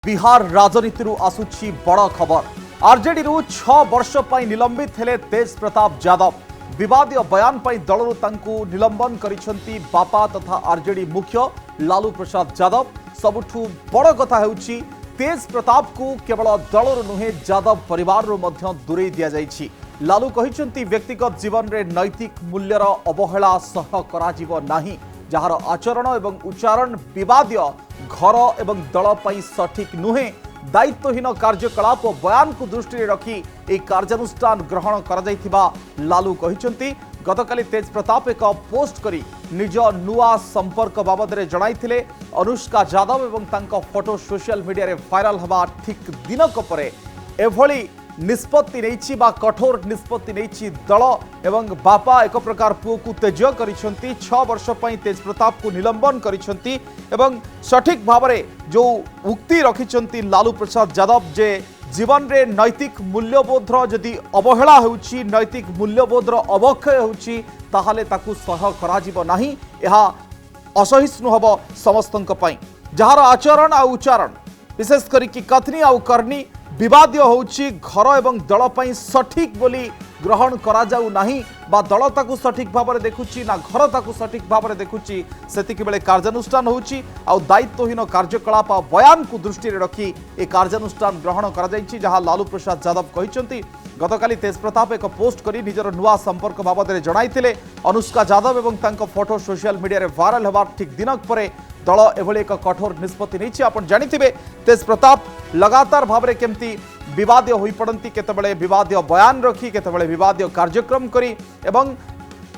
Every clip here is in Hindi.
बिहार राजनीति आसुची बड़ खबर। आरजेडी 6 वर्ष पर निलंबित हेले तेज प्रताप यादव। विवादीय बयान पर दलरू तांकु निलंबन करिसेंती बापा तथा आरजेडी मुख्य लालू प्रसाद यादव। सबुठु बड़ कथा हेउची तेज प्रताप को केवल दलरू नुहे यादव परिवार दूरे दिया जाइछि। लालू कहिसेंती व्यक्तिगत जीवन रे नैतिक मूल्यर अवहेला सह कराजिबो नाही, जार आचरण एवं उच्चारण विवादीय घर एवं दल पर सठिक नुहे। दायित्वहीन कार्यकलाप और बयान को दृष्टि रखी एक कार्यानुष्ठान ग्रहण करा लालू कहिसेंती। गतकाली तेज प्रताप एक पोस्ट करी निज नुआ संपर्क बाबद में जणाइथिले। अनुष्का यादव एवं तांको फोटो सोशल मीडिया रे वायरल हवा ठीक दिनक परे एभली निष्पत्ति नहीं बा कठोर निष्पत्ति नहीं दल एवं बापा एक प्रकार पुओ को तेज करिसेंती। 6 वर्ष पर तेज प्रताप को निलंबन करिसेंती एवं सठिक भाव में जो उक्ति रखिसेंती लालू प्रसाद यादव जे जीवन रे नैतिक मूल्यबोधर जदि अवहेला होउची, नैतिक मूल्यबोधर अवक्षय होउची ताहाले ताकू सह कराजिबो नाही। एहा असहिष्णु हबो समस्तंक पई। जहार आचरण आ उच्चारण विशेष करी कि कथनी आ करनी विवादीय होउची घर एवं दल पई सठिक बोली ग्रहण करा जाऊ नाही बा दल ताकू सठिक भाव में देखुची ना घर ताकू सठिक भाव में देखुची, सेतिक बेले कार्यानुष्ठान होउची आ दायित्वहीन कार्यकलाप बयान को दृष्टि रखी ए कार्यानुष्ठान ग्रहण करा जाइछि। जहां लालू प्रसाद यादव कहिसेंती गतकाली तेज प्रताप एक पोस्ट करी निजर नुआ संपर्क बाबद में जणाइथिले। अनुष्का यादव एवं तांको फोटो सोशल मीडिया रे वायरल होबार ठीक दिनक परे दल एभली एक कठोर निष्पत्ति नहीं। आपण जानिथिबे तेज प्रताप लगातार भाव में केमती विवादीय होई पड़ती, केतबेले विवादीय बयान रखी, केतबेले विवादीय कार्यक्रम करी एवं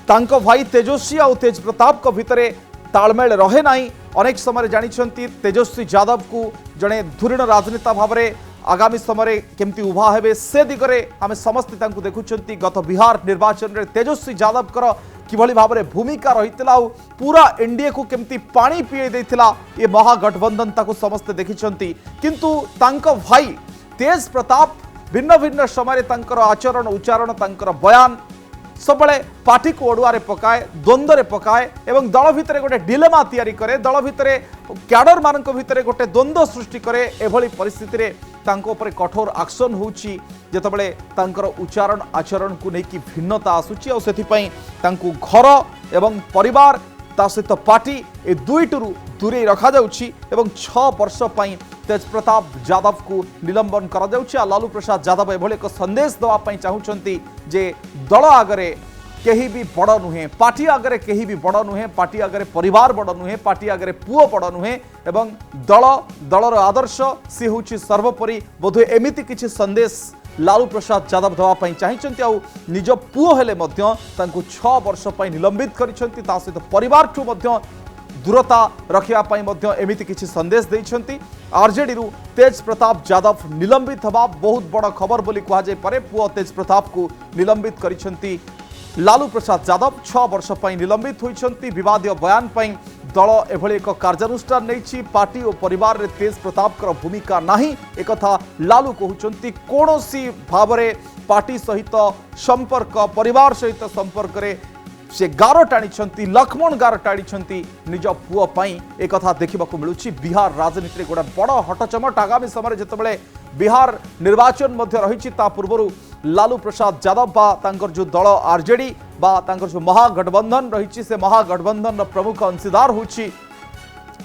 तांको भाई तेजस्वी और तेज प्रताप को भितरे तालमेल रहे नाही। अनेक समय जानिछंती तेजस्वी यादव को जड़े धुरीण राजनेता भाव में आगामी समय केमती उभा हेबे से दिगरे आमे समस्त तांको देखुछंती। गत बिहार निर्वाचन रे तेजस्वी यादव कर किभली भाव में भूमिका रहितला और पूरा एनडीए को केमती पानी पिए देथिला ये महागठबंधन ताको समस्त देखिछंती। किंतु तांको भाई तेज प्रताप भिन्न भिन्न समय तांकर आचरण उच्चारण तांकर बयान सबले पार्टी को ओडुआरे पकाए, द्वंद्व पकाए एवं दल भितर गोटे डिलेमा तैयारी करे, दल भितर क्याडर मानक भितर गोटे द्वंद्व सृष्टि करे। एभली परिस्थिति रे तांको ऊपर कठोर एक्शन होउची जेतबेले तांकर उच्चारण आचरण को लेकिन भिन्नता आसुची और सेथिपई तांको घर एवं परिवार ता सहित पार्टी ए दुईटरू दूरे रखा जाउची एवं 6 वर्ष पई तेज प्रताप यादव को निलंबन करा जाउची। लालू प्रसाद यादव एभली एक संदेश देवा पई चाहुचंती जे दल आगरे केही भी बड़ नुहे, पार्टी आगरे केही भी बड़ नुहे, पार्टी आगरे परिवार बड़ नुहे, पार्टी आगरे पुओ बड़ नुहे एवं दलर आदर्श सी होउची सर्वोपरि। बोधे एमिति किछि संदेश लालू प्रसाद यादव देवा पई चाहिचंती और निज पुओ हेले मध्य तांको 6 वर्ष पई निलंबित करिसंती। ता सहित परिवार ठु मध्य दूरता रखिया पई मध्य एमिति किछि संदेश दैछंती। आरजेडी रु तेज प्रताप यादव निलंबित हवा बहुत बड़ खबर बोली कहा जाय पारे। पुओ तेज प्रताप को निलंबित करिसंती लालू प्रसाद यादव 6 वर्ष पई निलंबित होइछंती। विवादीय बयान पई दल एभली एक कार्यानुष्ठान नहीं। पार्टी और परिवार रे तेज प्रताप कर भूमिका नहीं एक कथा लालू कहउचंती। कोनोसी भाव में पार्टी सहित संपर्क परिवार सहित संपर्क रे से गार टाणी लक्ष्मण गार टाणी निज पुओ पई एक कथा देखा मिलूँ। बिहार राजनीति गोटे बड़ हटचमट आगामी समय जितेबाला बिहार निर्वाचन रही पूर्व लालू प्रसाद यादव बा तांकर जो दल आरजेडी बा तांकर जो महागठबंधन रही से महागठबंधन प्रमुख अंशीदार होची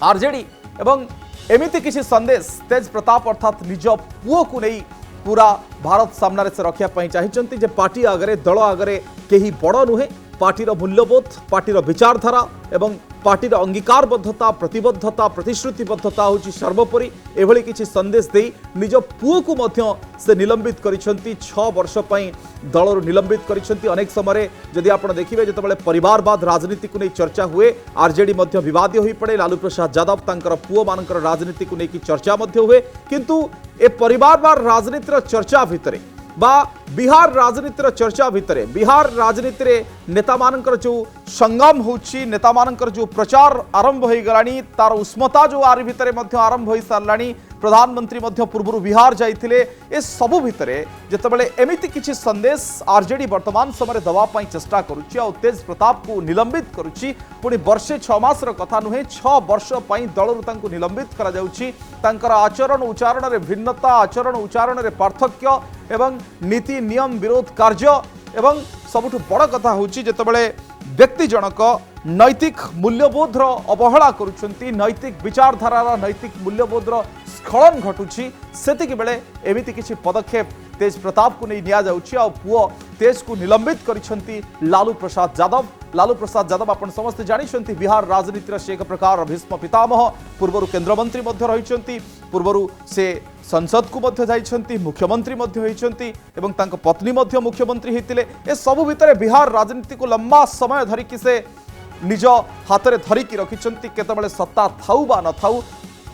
आरजेडी एवं एमिति किसी संदेश तेज प्रताप अर्थात निज पुओ को नहीं पूरा भारत सामने से रखा चाहिए जे पार्टी आगरे दल आगरे केही बड़ नुहे। पार्टीर मूल्यबोध, पार्टीर विचारधारा एवं पार्टीर अंगीकारबद्धता, प्रतिबद्धता, प्रतिश्रुतिबद्धता होची सर्वोपरि। एभली किछि संदेश दे निज पुओ को मध्य से निलंबित करिसेंती। 6 वर्ष पई दलर निलंबित करिसेंती। अनेक समय जदि आपण देखिबे जेतेबेले परिवारवाद राजनीति को नहीं चर्चा हुए आरजेडी मध्य विवादीय होई पड़े। लालू प्रसाद यादव तांकर पुओ मानकर राजनीति को नहीं चर्चा मध्य हुए, किंतु ए परिवारवाद राजनीतिर चर्चा भितरे बा बिहार राजनीतिर चर्चा भितर बिहार राजनीति नेता मानकर जो संगम होची नेता मानकर जो प्रचार आरंभ हो गलानी तार उष्मता जो आरि भितर मध्य आरंभ हो सारलानी प्रधानमंत्री मध्य पूर्व बिहार जाइथिले ए सबु भितर जेतेबेले एमिति किछि संदेश आरजेडी वर्तमान समय दवा पई चेष्टा करूची और तेज प्रताप को निलंबित करूची पुणी वर्षे 6 मासर कथा नुहे 6 वर्ष पई दलरु तांको निलंबित करा जाउची तांकर आचरण उच्चारण रे भिन्नता आचरण उच्चारण रे पार्थक्य एवं नीति नियम विरोध कार्य एवं सबुठु बड़ कथा होची जेतेबेले व्यक्ति जनक नैतिक मूल्यबोधर अवहेला करुछंती नैतिक विचारधारा नैतिक मूल्यबोधर स्खलन घटुची सेतिक बेले एमिति किछि पदक्षेप तेज प्रताप को नहीं निया जाउची और पुओ तेज को निलंबित करिसंती लालू प्रसाद यादव आपण समस्त जानिसंती बिहार राजनीतिर से एक प्रकार भीष्म पितामह पूर्वरु केंद्र मंत्री मध्य रहिसंती पूर्वरु से संसद को मध्य जाइछंती मुख्यमंत्री मध्य होइछंती एवं तांक पत्नी मध्य मुख्यमंत्री हेतिले ए सब भितर बिहार राजनीति को लंबा समय धरिकी से निज हाथ में धरिकी रखिछंती केतबेले सत्ता थाउ बा न थाउ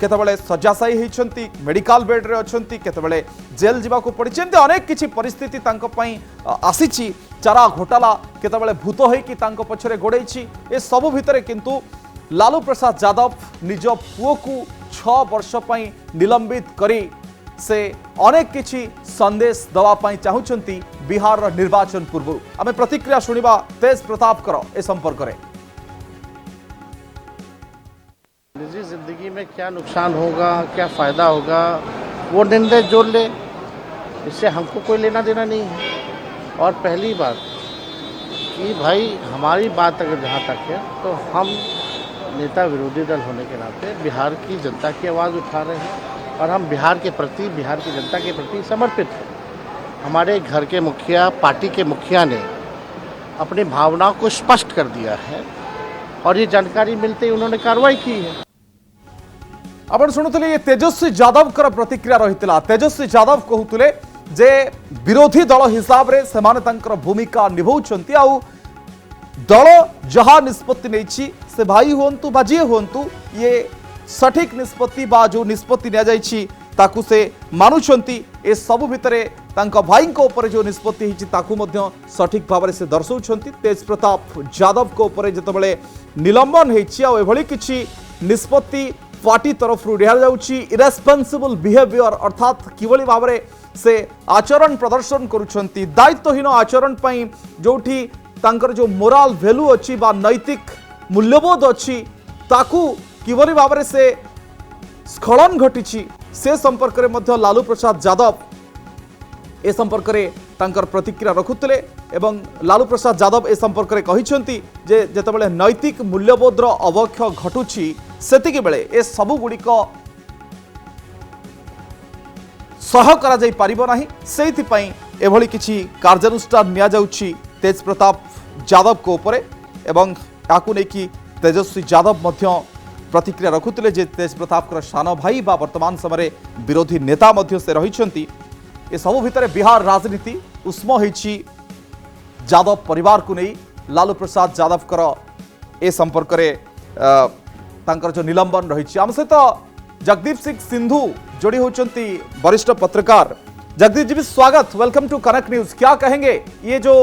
केतबेले सज्जाशायी होइछंती मेडिकल बेड रे अछंती केतबेले जेल जीवाको पड़िछंती अनेक किछि परिस्थिति तांक पई आसीछि चारा घोटाला केतबेले भूत होइकी तांक पछरे गोड़ैछि ए सब भितर किंतु लालू प्रसाद यादव निज पुओ को 6 वर्ष पई निलंबित करी से अनेक किछि संदेश दवा पई चाहुछंती बिहार निर्वाचन पूर्व आमे प्रतिक्रिया सुनिबा तेज प्रताप कर ए संपर्क रे निजी जिंदगी में क्या नुकसान होगा क्या फ़ायदा होगा वो निर्णय जो ले इससे हमको कोई लेना देना नहीं है। और पहली बात कि भाई हमारी बात अगर जहाँ तक है तो हम नेता विरोधी दल होने के नाते बिहार की जनता की आवाज़ उठा रहे हैं और हम बिहार के प्रति बिहार की जनता के प्रति समर्पित हैं। हमारे घर के मुखिया पार्टी के मुखिया ने अपनी भावनाओं को स्पष्ट कर दिया है और ये जानकारी मिलते ही उन्होंने कार्रवाई की है। आपण शुणुले ये तेजस्वी यादव कर प्रतिक्रिया रही तेजस्वी यादव कहते जे विरोधी दल हिसाब रे सेमाने तांकर भूमिका निभाउछंती आउ दल जहा निष्पत्ति नहीं से भाई हुंतु बा जी हुंतु ये सठिक निष्पत्ति बा जो निष्पत्ति निया जाइछि ताकू से मानुछंती ए सबु भितरे तांका भाई को ऊपर जो निष्पत्ति हिछि ताकू मध्य सठिक भाव से दर्शाउछंती तेज प्रताप यादव को ऊपर जतबेले निलंबन हेछि आ एभली किछि निष्पत्ति पार्टी तरफ लिया जाउछि इरेस्पॉन्सिबल बिहेवियर अर्थात किभली भाव से आचरण प्रदर्शन करुछंती दायित्वहीन आचरण पई जोठी तांकर जो मोराल वैल्यू अच्छी बा नैतिक मूल्यबोध अच्छी ताकू किभली भाव से स्खलन घटी से संपर्क में मध्य लालू प्रसाद यादव ए संपर्क में तांकर प्रतिक्रिया रखुते एवं लालू प्रसाद यादव ए संपर्क में कहिसेंती जे जेतेबेले नैतिक मूल्यबोधर अवक्षय घटुछि सेतिके बेले ए सबु गुड़िक सह करा जाई पारिबो नाही सेति पई एभली किछि कार्यानुष्ठान निया जाउछि तेज प्रताप यादव को ऊपर एवं याकू नै कि तेजस्वी यादव मध्य प्रतिक्रिया रखुते जे तेज प्रताप कर सान भाई बा वर्तमान समय विरोधी नेता मध्य से रहिछंती ए सबु भितर बिहार राजनीति उष्म होइछि यादव परिवार को नहीं लालू प्रसाद यादव कर ए संपर्क रे तांकर जो निलंबन रही आम सहित जगदीप सिंह सिंधु जोड़ी होती वरिष्ठ पत्रकार जगदीप जी भी स्वागत वेलकम टू कनक न्यूज क्या कहेंगे ये जो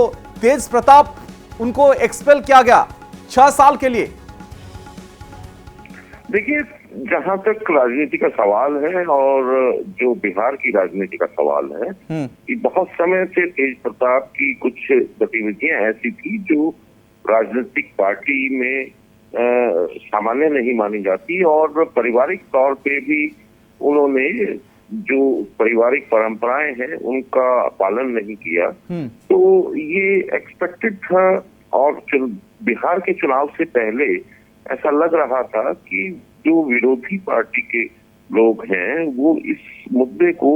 तेज प्रताप उनको एक्सपेल किया गया 6 साल के लिए। देखिए जहाँ तक राजनीति का सवाल है और जो बिहार की राजनीति का सवाल है कि बहुत समय से तेज प्रताप की कुछ गतिविधियां ऐसी थी जो राजनीतिक पार्टी में सामान्य नहीं मानी जाती और पारिवारिक तौर पे भी उन्होंने जो पारिवारिक परंपराएं हैं उनका पालन नहीं किया। तो ये एक्सपेक्टेड था और बिहार के चुनाव से पहले ऐसा लग रहा था कि जो विरोधी पार्टी के लोग हैं वो इस मुद्दे को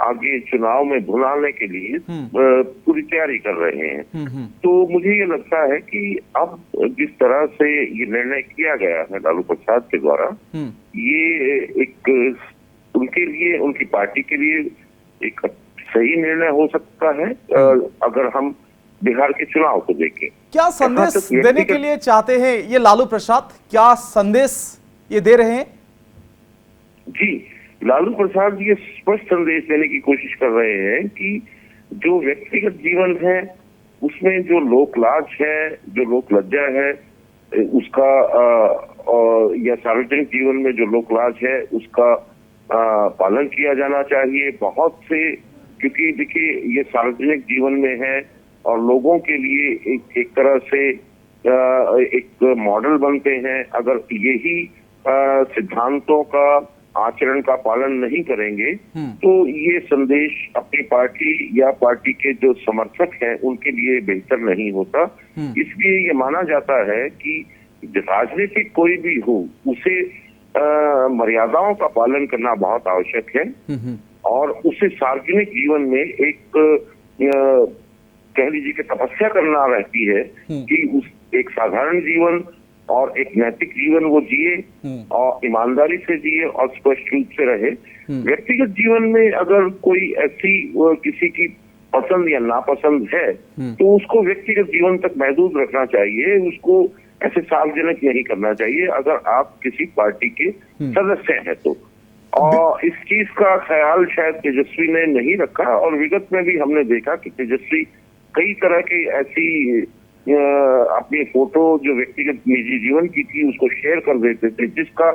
आगे चुनाव में भुलाने के लिए पूरी तैयारी कर रहे हैं। तो मुझे ये लगता है कि अब जिस तरह से ये निर्णय किया गया है लालू प्रसाद के द्वारा ये एक उनके लिए उनकी पार्टी के लिए एक सही निर्णय हो सकता है अगर हम बिहार के चुनाव को देखें। क्या संदेश देने के लिए चाहते हैं ये लालू प्रसाद, क्या संदेश ये दे रहे हैं? जी लालू प्रसाद ये स्पष्ट संदेश देने की कोशिश कर रहे हैं कि जो व्यक्तिगत जीवन है उसमें जो लोक लाज है, जो लोक लज्जा है उसका या सार्वजनिक जीवन में जो लोक लाज है उसका पालन किया जाना चाहिए। बहुत से, क्योंकि देखिए ये सार्वजनिक जीवन में है और लोगों के लिए एक तरह से एक मॉडल बनते हैं। अगर यही सिद्धांतों का आचरण का पालन नहीं करेंगे तो ये संदेश अपनी पार्टी या पार्टी के जो समर्थक हैं उनके लिए बेहतर नहीं होता। इसलिए ये माना जाता है कि राजनीतिक कोई भी हो उसे मर्यादाओं का पालन करना बहुत आवश्यक है और उसे सार्वजनिक जीवन में एक कह लीजिए कि तपस्या करना रहती है कि उस एक साधारण जीवन और एक नैतिक जीवन वो जिए और ईमानदारी से जिए और स्पष्ट रूप से रहे। व्यक्तिगत जीवन में अगर कोई ऐसी किसी की पसंद या नापसंद है तो उसको व्यक्तिगत जीवन तक महदूद रखना चाहिए, उसको ऐसे सार्वजनिक नहीं करना चाहिए अगर आप किसी पार्टी के सदस्य हैं तो। और इस चीज का ख्याल शायद तेजस्वी ने नहीं रखा और विगत में भी हमने देखा कि तेजस्वी कई तरह की ऐसी अपनी फोटो जो व्यक्तिगत निजी जीवन की थी उसको शेयर कर देते थे, जिसका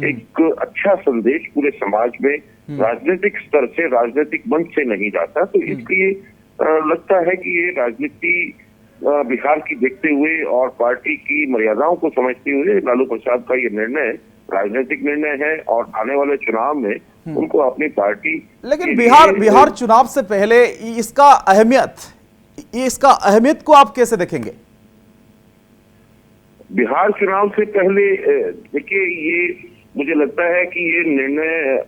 एक अच्छा संदेश पूरे समाज में राजनीतिक स्तर से, राजनीतिक मंच से नहीं जाता। तो इसलिए लगता है कि ये राजनीति बिहार की देखते हुए और पार्टी की मर्यादाओं को समझते हुए लालू प्रसाद का ये निर्णय राजनीतिक निर्णय है और आने वाले चुनाव में उनको अपनी पार्टी। लेकिन बिहार चुनाव से पहले इसका अहमियत को आप कैसे देखेंगे? बिहार चुनाव से पहले देखिए, ये मुझे लगता है कि ये निर्णय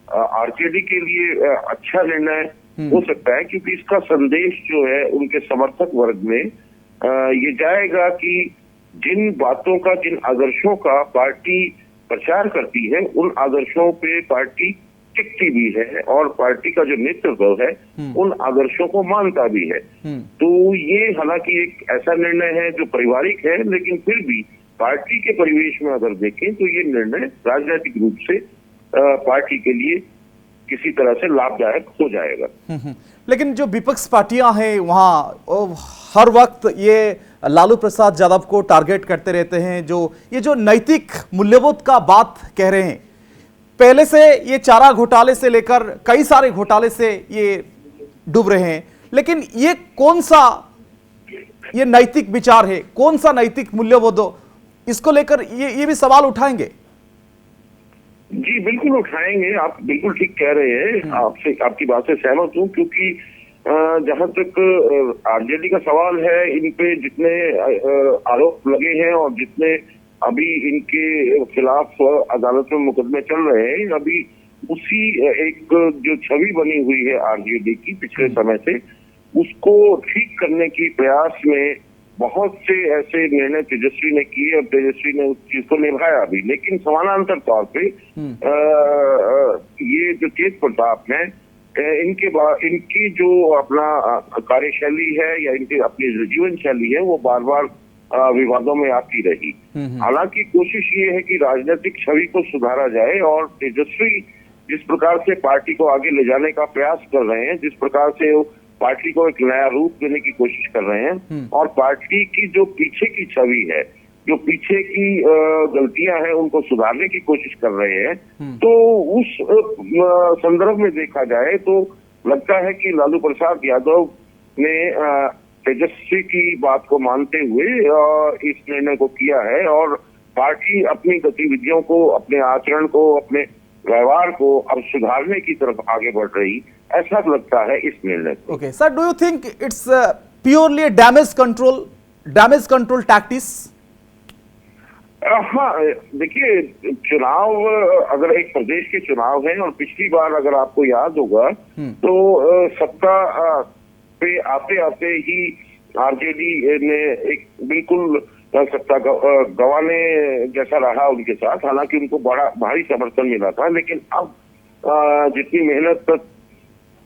आरजेडी के लिए अच्छा निर्णय हो सकता है, क्योंकि इसका संदेश जो है उनके समर्थक वर्ग में ये जाएगा कि जिन बातों का, जिन आदर्शों का पार्टी प्रचार करती है उन आदर्शों पे पार्टी टिकती भी है और पार्टी का जो नेतृत्व है उन आदर्शों को मानता भी है। तो ये हालांकि एक ऐसा निर्णय है जो पारिवारिक है, लेकिन फिर भी पार्टी के परिवेश में अगर देखें तो ये निर्णय राजनीतिक रूप से पार्टी के लिए किसी तरह से लाभदायक हो जाएगा। लेकिन जो विपक्ष पार्टियां हैं वहां हर वक्त ये लालू प्रसाद यादव को टारगेट करते रहते हैं, ये जो नैतिक मूल्यबोध का बात कह रहे हैं। पहले से ये चारा घोटाले से लेकर कई सारे घोटाले से ये डूब रहे हैं, लेकिन ये कौन सा ये नैतिक विचार है, कौन सा नैतिक मूल्यबोध, इसको लेकर ये भी सवाल उठाएंगे? जी बिल्कुल उठाएंगे, आप बिल्कुल ठीक कह रहे हैं। आपसे आपकी बात से सहमत हूं, क्योंकि जहां तक आरजेडी का सवाल है, इन पे जितने आरोप लगे हैं और जितने अभी इनके खिलाफ अदालत में मुकदमे चल रहे हैं, अभी उसी एक जो छवि बनी हुई है आरजेडी की पिछले समय से, उसको ठीक करने की प्रयास में बहुत से ऐसे निर्णय तेजस्वी ने किए और तेजस्वी ने उस चीज को निभाया भी। लेकिन समानांतर तौर पे ये जो तेज प्रताप है, इनकी जो अपना कार्यशैली है या इनकी अपनी जीवन शैली है, वो बार बार विवादों में आती रही। हालांकि कोशिश ये है कि राजनीतिक छवि को सुधारा जाए और तेजस्वी जिस प्रकार से पार्टी को आगे ले जाने का प्रयास कर रहे हैं, जिस प्रकार से वो पार्टी को एक नया रूप देने की कोशिश कर रहे हैं और पार्टी की जो पीछे की छवि है, जो पीछे की गलतियां हैं, उनको सुधारने की कोशिश कर रहे हैं, तो उस संदर्भ में देखा जाए तो लगता है कि लालू प्रसाद यादव ने तेजस्वी की बात को मानते हुए इस निर्णय को किया है और पार्टी अपनी गतिविधियों को, अपने आचरण को, अपने व्यवहार को अब सुधारने की तरफ आगे बढ़ रही, ऐसा लगता है इस निर्णय से। Okay sir, do you think it's purely damage control tactics? हाँ, देखिए चुनाव, अगर एक प्रदेश के चुनाव है और पिछली बार अगर आपको याद होगा तो सत्ता पे आते आते ही आरजेडी ने एक बिल्कुल सत्ता गंवाने जैसा रहा उनके साथ। हालांकि उनको बड़ा भारी समर्थन मिला था, लेकिन अब जितनी मेहनत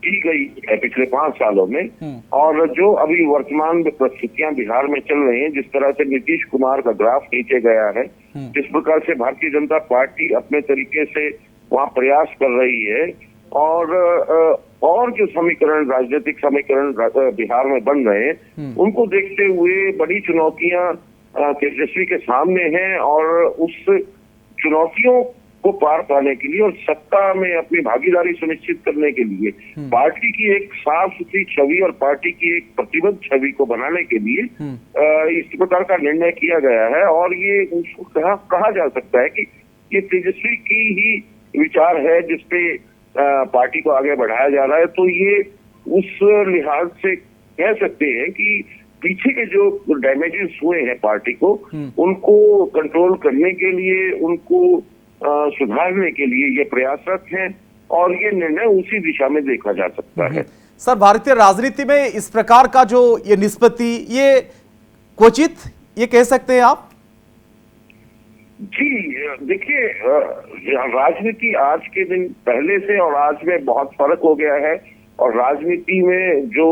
की गई है पिछले 5 सालों में और जो अभी वर्तमान में परिस्थितियां बिहार में चल रही हैं, जिस तरह से नीतीश कुमार का ग्राफ नीचे गया है, जिस प्रकार से भारतीय जनता पार्टी अपने तरीके से वहां प्रयास कर रही है और और जो समीकरण, राजनीतिक समीकरण बिहार में बन रहे हैं, उनको देखते हुए बड़ी चुनौतियां तेजस्वी के सामने हैं। और उस चुनौतियों को पार पाने के लिए और सत्ता में अपनी भागीदारी सुनिश्चित करने के लिए पार्टी की एक साफ सुथरी छवि और पार्टी की एक प्रतिबद्ध छवि को बनाने के लिए इस प्रकार का निर्णय किया गया है। और ये उसको कहा जा सकता है कि ये तेजस्वी की ही विचार है जिसपे पार्टी को आगे बढ़ाया जा रहा है। तो ये उस लिहाज से कह सकते हैं कि पीछे के जो डैमेजेस हुए हैं पार्टी को, उनको कंट्रोल करने के लिए, उनको सुधारने के लिए ये प्रयासरत हैं और ये निर्णय उसी दिशा में देखा जा सकता है। सर, भारतीय राजनीति में इस प्रकार का जो ये निष्पत्ति, ये क्वचित ये कह सकते हैं आप? जी देखिए, राजनीति आज के दिन पहले से और आज में बहुत फर्क हो गया है। और राजनीति में जो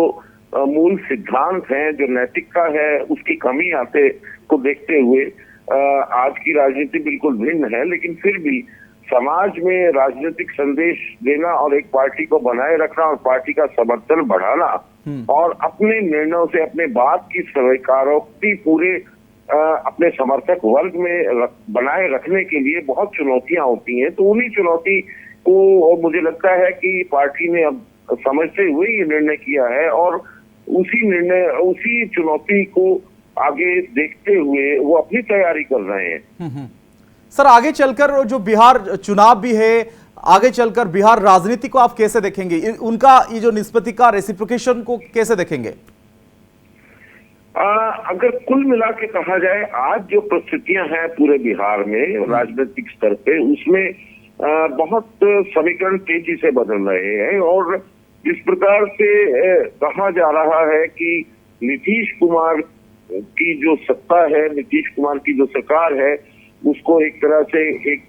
मूल सिद्धांत हैं, जो नैतिकता है, उसकी कमी आते को देखते हुए आज की राजनीति बिल्कुल भिन्न है। लेकिन फिर भी समाज में राजनीतिक संदेश देना और एक पार्टी को बनाए रखना और पार्टी का समर्थन बढ़ाना और अपने निर्णयों से अपने बात की स्वीकारोक्ति पूरे अपने समर्थक वर्ग में बनाए रखने के लिए बहुत चुनौतियां होती हैं। तो उन्हीं चुनौती को मुझे लगता है कि पार्टी ने अब समझते हुए ये निर्णय किया है और उसी चुनौती को आगे देखते हुए वो अपनी तैयारी कर रहे हैं। सर, आगे चलकर जो बिहार चुनाव भी है, आगे चलकर बिहार राजनीति को आप कैसे देखेंगे? उनका ये जो निष्पत्ति का रेसिप्रोकेशन को कैसे देखेंगे? अगर कुल मिला के कहा जाए, आज जो परिस्थितियां हैं पूरे बिहार में राजनीतिक स्तर पे, उसमें बहुत समीकरण तेजी से बदल रहे हैं। और जिस प्रकार से कहा जा रहा है कि नीतीश कुमार की जो सत्ता है, नीतीश कुमार की जो सरकार है, उसको एक तरह से एक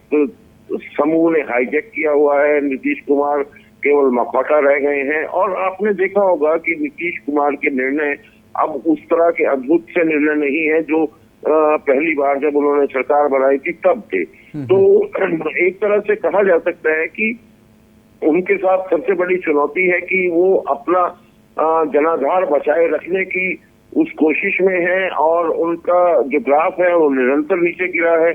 समूह ने हाईजैक किया हुआ है। नीतीश कुमार केवल मखौटा रह गए हैं। और आपने देखा होगा कि नीतीश कुमार के निर्णय अब उस तरह के अद्भुत से निर्णय नहीं है जो पहली बार जब उन्होंने सरकार बनाई थी तब थे। तो एक तरह से कहा जा सकता है कि उनके साथ सबसे बड़ी चुनौती है कि वो अपना जनाधार बचाए रखने की उस कोशिश में है और उनका जो ग्राफ है वो निरंतर नीचे गिरा है।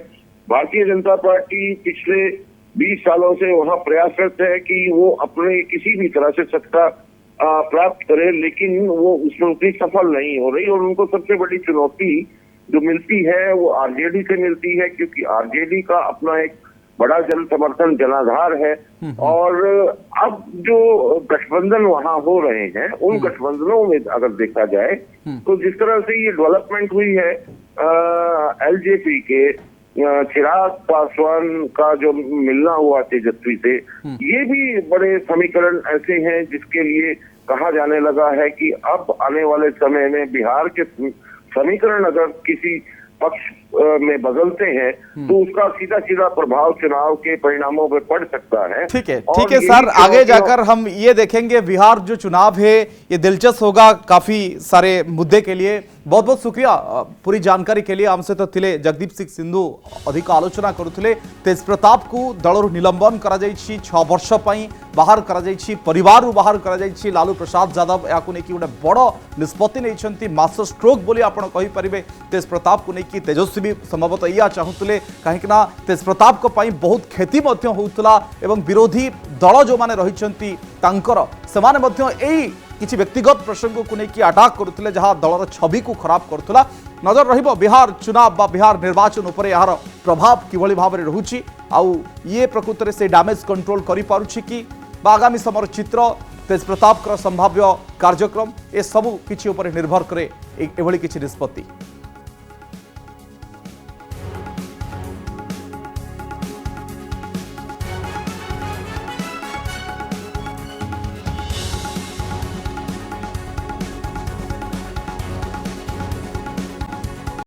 भारतीय जनता पार्टी पिछले 20 सालों से वहां प्रयासरत है कि वो अपने किसी भी तरह से सत्ता प्राप्त करे, लेकिन वो उसमें उतनी सफल नहीं हो रही। और उनको सबसे बड़ी चुनौती जो मिलती है वो आरजेडी से मिलती है, क्योंकि आरजेडी का अपना एक बड़ा जन समर्थन जनाधार है। और अब जो गठबंधन वहां हो रहे हैं, उन गठबंधनों में अगर देखा जाए तो जिस तरह से ये डेवलपमेंट हुई है एलजेपी के चिराग पासवान का जो मिलना हुआ तेजस्वी से, ये भी बड़े समीकरण ऐसे हैं जिसके लिए कहा जाने लगा है कि अब आने वाले समय में बिहार के समीकरण अगर किसी पक्ष में बदलते हैं तो उसका सीधा सीधा प्रभाव चुनाव के परिणामों पर पड़ सकता है। ठीक है सर, आगे जाकर हम ये देखेंगे बिहार जो चुनाव है ये दिलचस्प होगा काफी सारे मुद्दे के लिए। बहुत बहुत शुक्रिया पूरी जानकारी के लिए। आम सहित थिले जगदीप सिंह सिंधु अधिक आलोचना करुथिले। तेज प्रताप को दलरू निलंबन करा जायछि, 6 वर्ष पई बाहर करा जायछि, परिवार बाहर करा जायछि। लालू प्रसाद यादव याकु नेकी गोटे बड़ निष्पत्ति नैछंती, मास्टर स्ट्रोक बोली आपण कहि परिबे। तेज प्रताप को नेकी तेजस्वी भी संभवतः या चाहूले, कहीं तेज प्रताप को पाई बहुत क्षति मध्य होउतला एवं विरोधी दल जो माने रहिछंती तांकर सेमाने मध्य एई किछि व्यक्तिगत प्रसंग को लेकिन अटाक करुले, जहां दलर छवि को खराब करुला। नजर रहिबो बिहार चुनाव बा बिहार निर्वाचन उपरे यार प्रभाव किभली भाव में रहुछि, आउ ये प्रकृत में से डैमेज कंट्रोल करि पारुछि कि बा आगामी समय चित्र तेज प्रताप संभाव्य कार्यक्रम ए सबु किछि उपरे निर्भर करे एभली किछि निष्पत्ति।